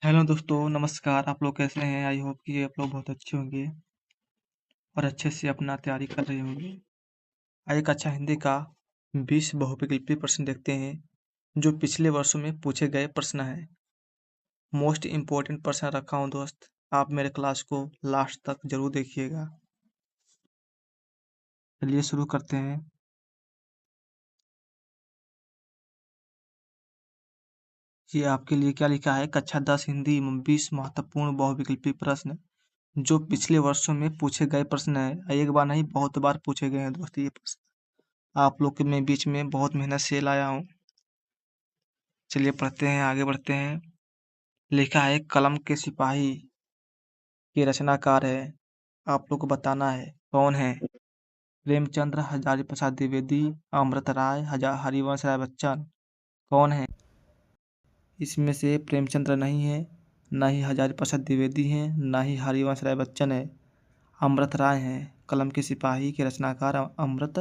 Hello दोस्तों, नमस्कार। आप लोग कैसे हैं? आई होप कि आप लोग बहुत अच्छे होंगे और अच्छे से अपना तैयारी कर रहे होंगे। आइए एक अच्छा हिंदी का 20 बहुविकल्पी प्रश्न देखते हैं, जो पिछले वर्षों में पूछे गए प्रश्न है। मोस्ट इम्पोर्टेंट प्रश्न रखा हूँ दोस्त, आप मेरे क्लास को लास्ट तक जरूर देखिएगा। चलिए शुरू करते हैं। ये आपके लिए क्या लिखा है? कक्षा 10 हिंदी 20 महत्वपूर्ण बहुविकल्पी प्रश्न जो पिछले वर्षों में पूछे गए प्रश्न है। एक बार नहीं, बहुत बार पूछे गए हैं दोस्त ये प्रश्न। आप लोग के मैं बीच में बहुत मेहनत से लाया हूँ। चलिए पढ़ते हैं, आगे बढ़ते हैं। लिखा है कलम के सिपाही के रचनाकार है। आप लोग को बताना है कौन है। प्रेमचंद्र, हजारी प्रसाद द्विवेदी, अमृत राय, हरिवंश राय बच्चन। कौन है? इसमें से प्रेमचंद्र नहीं है, ना ही हजारी प्रसाद द्विवेदी हैं, ना ही हरिवंश राय बच्चन है। अमृत राय हैं। कलम के सिपाही के रचनाकार अमृत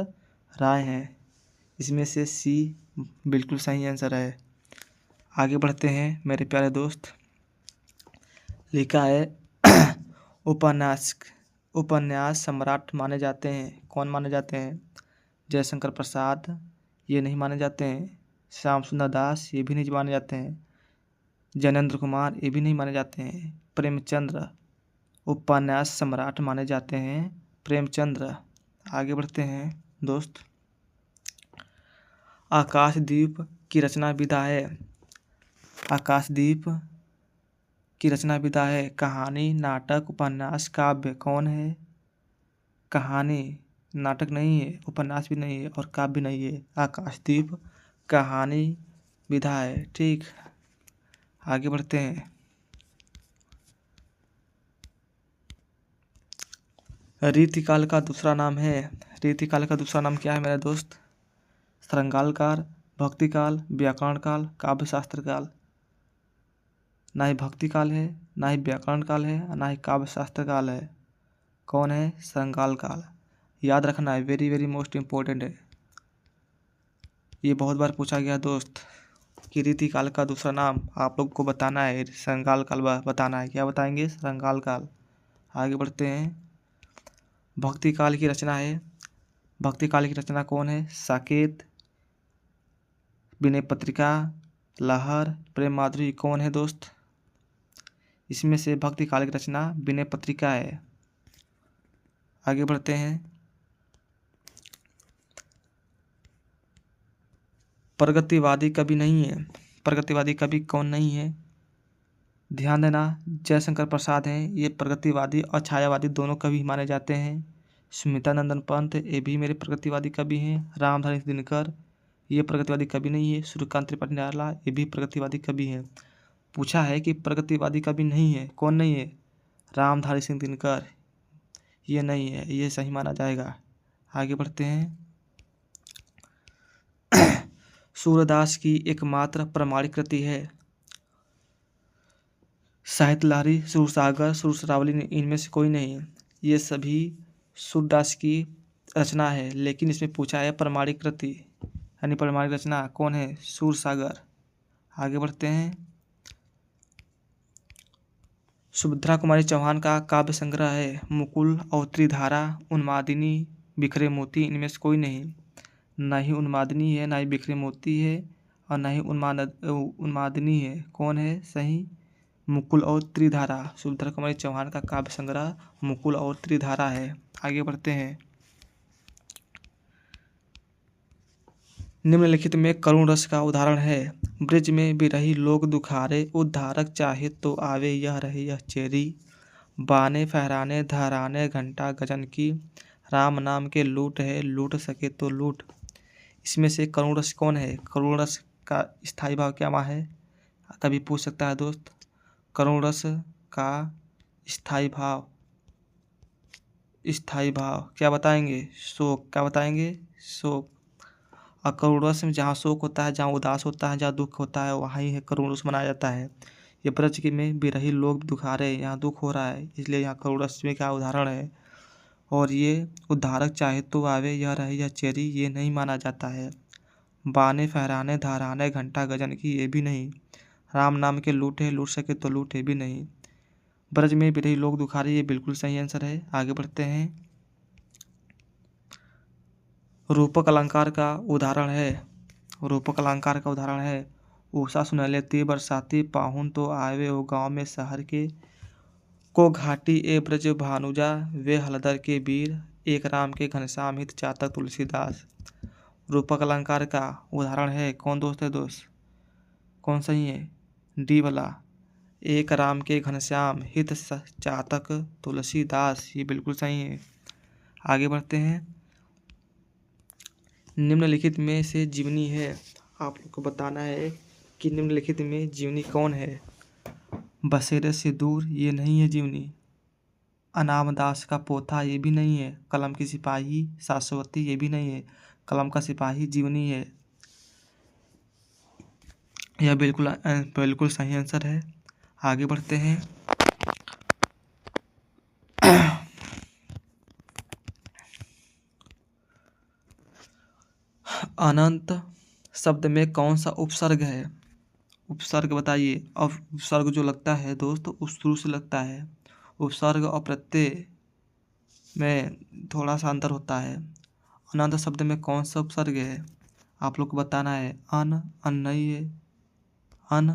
राय हैं। इसमें से सी बिल्कुल सही आंसर है। आगे बढ़ते हैं मेरे प्यारे दोस्त। लिखा है उपन्यास उपन्यास सम्राट माने जाते हैं। कौन माने जाते हैं? जयशंकर प्रसाद ये नहीं माने जाते हैं। श्याम सुंदर दास ये भी नहीं माने जाते हैं। जैनेन्द्र कुमार ये भी नहीं माने जाते हैं। प्रेमचंद्र उपन्यास सम्राट माने जाते हैं प्रेमचंद्र। आगे बढ़ते हैं दोस्त। आकाशदीप की रचना विधा है। आकाशदीप की रचना विधा है कहानी, नाटक, उपन्यास, काव्य। कौन है? कहानी, नाटक नहीं है, उपन्यास भी नहीं है और काव्य भी नहीं है। आकाशदीप कहानी विधा है। ठीक, आगे बढ़ते हैं। रीतिकाल का दूसरा नाम है। रीतिकाल का दूसरा नाम क्या है मेरा दोस्त? श्रृंगार काल, भक्ति काल, व्याकरण काल, काव्य शास्त्र काल। ना ही भक्ति काल है, ना ही व्याकरण काल है, ना ही काव्य शास्त्र काल है। कौन है? श्रृंगार काल। याद रखना है, वेरी वेरी मोस्ट इम्पोर्टेंट है। ये बहुत बार पूछा गया दोस्त कि रीतिकाल का दूसरा नाम आप लोग को बताना है। श्रृंगार काल बताना है। क्या बताएंगे? श्रृंगार काल। आगे बढ़ते हैं। भक्ति काल की रचना है। भक्ति काल की रचना कौन है? साकेत, विनय पत्रिका, लहर, प्रेम माधुरी। कौन है दोस्त? इसमें से भक्ति काल की रचना विनय पत्रिका है। आगे बढ़ते हैं। प्रगतिवादी कवि नहीं है। प्रगतिवादी कवि कौन नहीं है? ध्यान देना, जयशंकर प्रसाद हैं, ये प्रगतिवादी और छायावादी दोनों कवि माने जाते हैं। सुमिता नंदन पंत ये भी मेरे प्रगतिवादी कवि हैं। रामधारी दिनकर ये प्रगतिवादी कवि नहीं है। सूर्यकांत त्रिपाठी निराला ये भी प्रगतिवादी कवि हैं। पूछा है कि प्रगतिवादी कवि नहीं है, कौन नहीं है? रामधारी सिंह दिनकर ये नहीं है, ये सही माना जाएगा। आगे बढ़ते हैं। सूरदास की एकमात्र प्रमाणिक कृति है। साहित्य लहरी, सूरसागर, सूरसरावली इनमें से कोई नहीं है। ये सभी सूरदास की रचना है, लेकिन इसमें पूछा है प्रमाणिक कृति यानी प्रमाणिक रचना कौन है? सूरसागर। आगे बढ़ते हैं। सुभद्रा कुमारी चौहान का काव्य संग्रह है मुकुल और त्रिधारा, उन्मादिनी, बिखरे मोती। इनमें से कोई नहीं। ना ही उन्मादिनी है, ना ही बिखरे मोती है और ना ही उन्मादिनी है। कौन है सही? मुकुल और त्रिधारा। सुभद्रा कुमारी चौहान का काव्य संग्रह मुकुल और त्रिधारा है। आगे बढ़ते हैं। निम्नलिखित में करुण रस का उदाहरण है। ब्रिज में बिरही लोग दुखारे, उद्धारक चाहे तो आवे यह रहे यह चेरी। बाने फहराने धराने घंटा गजन की, राम नाम के लूट है लूट सके तो लूट। इसमें से करुण रस कौन है? करुण रस का स्थायी भाव क्या वहाँ है? कभी पूछ सकता है दोस्त। करुण रस का स्थायी भाव, स्थायी भाव क्या बताएंगे? शोक। क्या बताएंगे? शोक। और करुण रस में जहाँ शोक होता है, जहाँ उदास होता है, जहाँ दुख होता है, वहाँ ही है करुण रस मनाया जाता है। ये ब्रज के में बिरही लोग दुखारे, यहाँ दुख हो रहा है, इसलिए यहाँ करुण रस में क्या उदाहरण है। और ये उद्धारक चाहे तो आवे यह रहे यह चेरी ये नहीं माना जाता है। बाने फहराने धाराने घंटा गजन की ये भी नहीं। राम नाम के लूटे, लूट सके तो लूटे भी नहीं। ब्रज में बिरही लोग दुखारी, ये बिल्कुल सही आंसर है। आगे बढ़ते हैं। रूपक अलंकार का उदाहरण है, रूपक अलंकार का उदाहरण है, उषा सुनहलेती बरसाती, पाहुन तो आवे हो गाँव में शहर के, को घाटी ए ब्रज भानुजा, वे हलदर के वीर, एक राम के घनश्याम हित चातक तुलसीदास। रूपक अलंकार का उदाहरण है कौन दोस्त है दोस्त, कौन सही है, डी वाला, एक राम के घनश्याम हित चातक तुलसीदास, ये बिल्कुल सही है। आगे बढ़ते हैं। निम्नलिखित में से जीवनी है, आप लोग को बताना है कि निम्नलिखित में जीवनी कौन है। बसेरे से दूर, ये नहीं है जीवनी। अनाम दास का पोथा, ये भी नहीं है। कलम की सिपाही शाश्वती, ये भी नहीं है। कलम का सिपाही जीवनी है। यह बिल्कुल बिल्कुल सही आंसर है। आगे बढ़ते हैं। अनंत शब्द में कौन सा उपसर्ग है, उपसर्ग बताइए। अब उपसर्ग जो लगता है दोस्त उस शुरू से लगता है। उपसर्ग और प्रत्यय में थोड़ा सा अंतर होता है। अनंत शब्द में कौन सा उपसर्ग है, आप लोग को बताना है। अन, अन नहीं है। अन,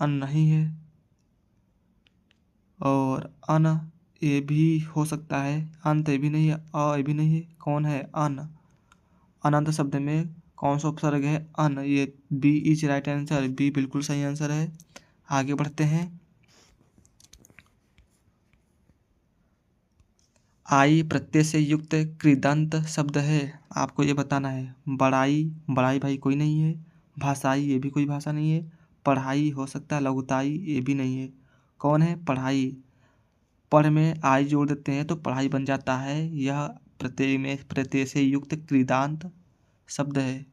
अन नहीं है। और अन, ये भी हो सकता है। अंत ये भी नहीं है। अ ये भी नहीं है। कौन है, अन। अनंत शब्द में कौन सा उपसर्ग है, अन। ये B is right answer, B बिल्कुल सही आंसर है। आगे बढ़ते हैं। आई प्रत्यय से युक्त कृदंत शब्द है, आपको ये बताना है। बड़ाई, बड़ाई भाई कोई नहीं है। भाषाई, ये भी कोई भाषा नहीं है। पढ़ाई हो सकता है। लघुताई, ये भी नहीं है। कौन है, पढ़ाई। पढ़ में आई जोड़ देते हैं तो पढ़ाई बन जाता है। यह प्रत्यय से युक्त कृदांत शब्द है।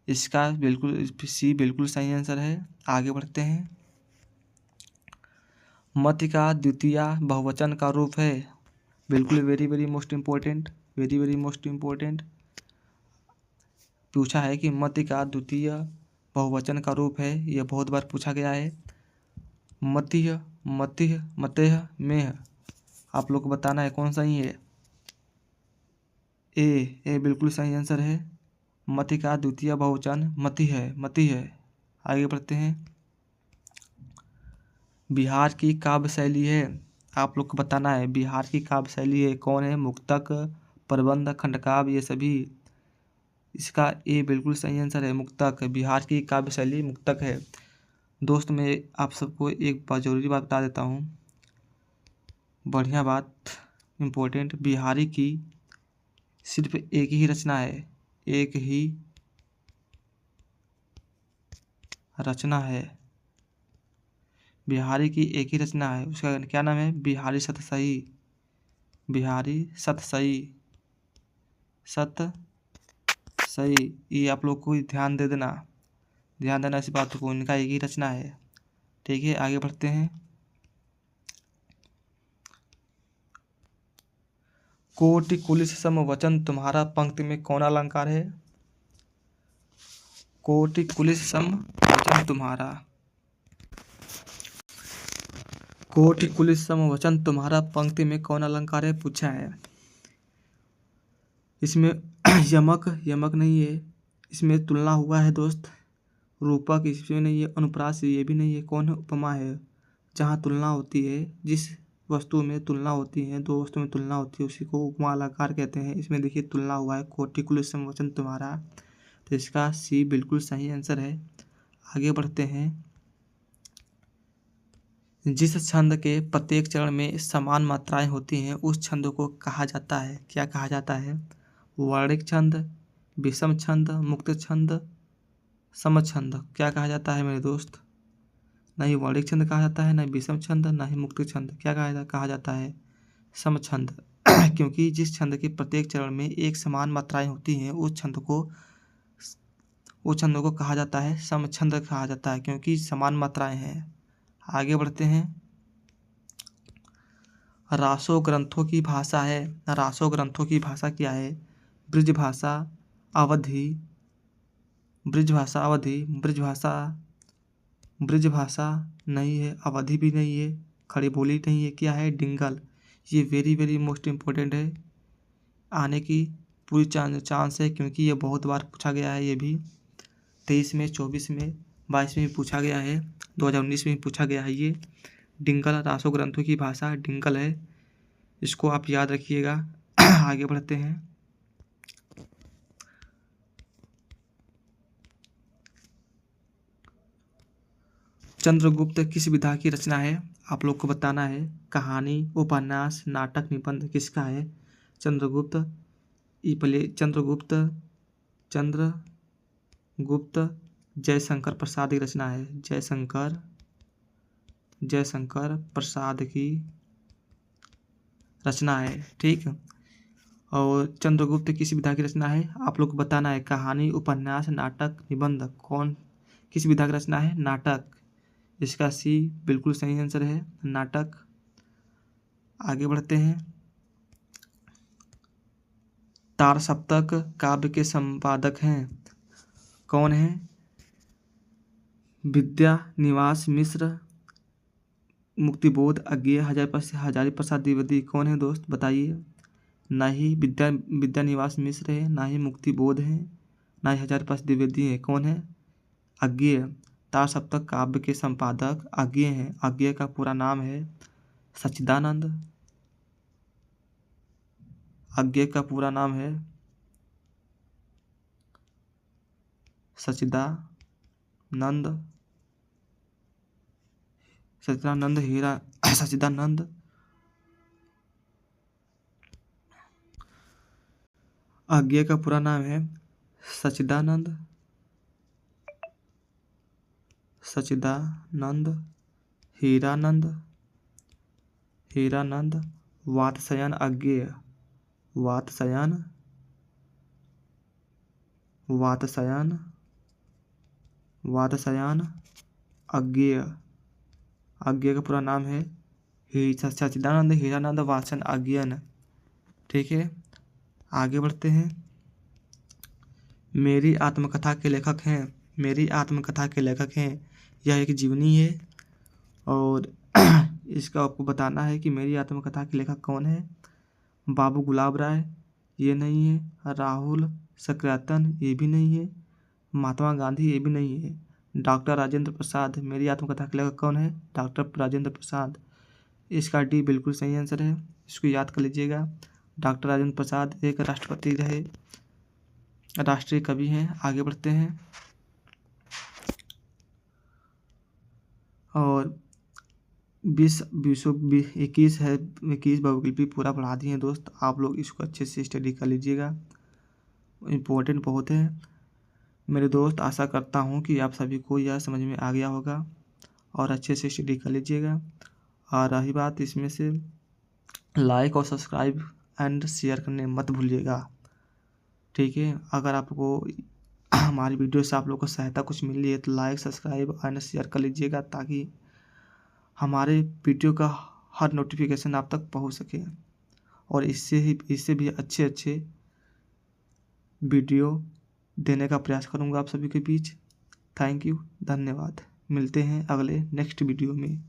इसका बिल्कुल सी बिल्कुल सही आंसर है। आगे बढ़ते हैं। मति का द्वितीय बहुवचन का रूप है, बिल्कुल very very most important, very very most important. पूछा है कि मति का द्वितीय बहुवचन का रूप है, यह बहुत बार पूछा गया है। मतिह, मतिह, मतेह, मेह, आप लोग को बताना है कौन सही है। ए बिल्कुल सही आंसर है। मति का द्वितीय बहुवचन मति है, मति है। आगे बढ़ते हैं। बिहार की काव्य शैली है, आप लोग को बताना है बिहार की काव्य शैली है कौन है। मुक्तक, प्रबंध, खंडकाव्य, ये सभी। इसका ए बिल्कुल सही आंसर है, मुक्तक। बिहार की काव्य शैली मुक्तक है। दोस्त मैं आप सबको एक बात जरूरी बात बता देता हूँ, बढ़िया बात, इम्पोर्टेंट। बिहारी की सिर्फ एक ही रचना है, एक ही रचना है। बिहारी की एक ही रचना है, उसका क्या नाम है, बिहारी सतसई, बिहारी सतसई, सतसई। ये आप लोग को ध्यान दे देना, ध्यान देना इस बात को, इनका एक ही रचना है। ठीक है, आगे बढ़ते हैं। कोटि कुलिस सम वचन तुम्हारा, पंक्ति में कौन अलंकार है। कोटि कुलिस सम वचन तुम्हारा, कोटि कुलिस सम वचन तुम्हारा, पंक्ति में कौन अलंकार है, पूछा है। इसमें यमक, यमक नहीं है। इसमें तुलना हुआ है दोस्त। रूपक इसमें नहीं है। अनुप्रास ये भी नहीं है। कौन है, उपमा है। जहाँ तुलना होती है, जिस वस्तु में तुलना होती है, दो वस्तु में तुलना होती है, उसी को उपमा अलंकार कहते हैं। इसमें देखिए तुलना हुआ है, कोटि कुलिस सम वचन तुम्हारा, तो इसका सी बिल्कुल सही आंसर है। आगे बढ़ते हैं। जिस छंद के प्रत्येक चरण में समान मात्राएं होती हैं उस छंद को कहा जाता है, क्या कहा जाता है। वर्णिक छंद, विषम छंद, मुक्त छंद, सम छंद, क्या कहा जाता है मेरे दोस्त। नहीं वर्णिक छंद कहा जाता है, नहीं विषम छंद, नहीं मुक्त छंद, क्या कहा जाता है, सम छंद। क्योंकि जिस छंद के प्रत्येक चरण में एक समान मात्राएं होती हैं उस छंद को कहा जाता है सम छंद कहा जाता है, क्योंकि समान मात्राएं हैं। आगे बढ़ते हैं। रासो ग्रंथों की भाषा है, रासो ग्रंथों की भाषा क्या है। ब्रिज भाषा, अवधि, ब्रिज भाषा, अवधि, ब्रिज भाषा, ब्रजभाषा नहीं है, अवधि भी नहीं है, खड़ी बोली नहीं है, क्या है? डिंगल। ये वेरी वेरी मोस्ट इम्पोर्टेंट है, आने की पूरी चांस है, क्योंकि ये बहुत बार पूछा गया है। ये भी 23 में, 24 में, 22 में भी पूछा गया है, 2019 में भी पूछा गया है। ये डिंगल रासो ग्रंथों की भाषा डिंगल है, इसको आप याद रखिएगा। आगे बढ़ते हैं। चंद्रगुप्त किस विधा की रचना है? आप लोग को बताना है। कहानी, उपन्यास, नाटक, निबंध किसका है? चंद्रगुप्त चंद्रगुप्त जयशंकर प्रसाद की रचना है। जयशंकर प्रसाद की रचना है, ठीक। और चंद्रगुप्त किस विधा की रचना है? आप लोग को बताना है। कहानी, उपन्यास, नाटक, निबंध, किस विधा की रचना है? नाटक। इसका सी बिल्कुल सही आंसर है, नाटक। आगे बढ़ते हैं। तार सप्तक काव्य के संपादक हैं, कौन हैं? विद्यानिवास मिश्र, मुक्तिबोध, अज्ञेय, हजारी प्रसाद द्विवेदी। कौन है दोस्त, बताइए। ना ही विद्यानिवास मिश्र है, ना ही मुक्तिबोध है, ना ही हजारी प्रसाद द्विवेदी है। कौन है? अज्ञेय। तार सप्तक काव्य के संपादक अज्ञेय हैं। अज्ञेय का पूरा नाम है सच्चिदानंद। अज्ञेय का पूरा नाम है सच्चिदानंद अज्ञेय का पूरा नाम है सच्चिदानंद हीरानंद वात्स्यायन अज्ञेय। वात्स्यायन अज्ञेय। अज्ञेय का पूरा नाम है सच्चिदानंद हीरानंद वात्स्यायन अज्ञेय, ठीक है। आगे बढ़ते हैं। मेरी आत्मकथा के लेखक हैं। यह एक जीवनी है, और इसका आपको बताना है कि मेरी आत्मकथा के लेखक कौन है। बाबू गुलाब राय, ये नहीं है। राहुल सक्रातन, ये भी नहीं है। महात्मा गांधी, ये भी नहीं है। डॉक्टर राजेंद्र प्रसाद, मेरी आत्मकथा के लेखक कौन है? डॉक्टर राजेंद्र प्रसाद। इसका डी बिल्कुल सही आंसर है, इसको याद कर लीजिएगा। डॉक्टर राजेंद्र प्रसाद एक राष्ट्रपति रहे, राष्ट्रीय कवि हैं। आगे बढ़ते हैं। और 21 बहुविकल्पी पूरा पढ़ा दिए हैं दोस्त। आप लोग इसको अच्छे से स्टडी कर लीजिएगा, इम्पोर्टेंट बहुत है मेरे दोस्त। आशा करता हूँ कि आप सभी को यह समझ में आ गया होगा, और अच्छे से स्टडी कर लीजिएगा। और रही बात इसमें से, लाइक और सब्सक्राइब एंड शेयर करने मत भूलिएगा, ठीक है। अगर आपको हमारी वीडियो से आप लोग को सहायता कुछ मिल रही है तो लाइक, सब्सक्राइब एंड शेयर कर लीजिएगा, ताकि हमारे वीडियो का हर नोटिफिकेशन आप तक पहुंच सके, और इससे भी अच्छे वीडियो देने का प्रयास करूंगा आप सभी के बीच। थैंक यू, धन्यवाद। मिलते हैं अगले नेक्स्ट वीडियो में।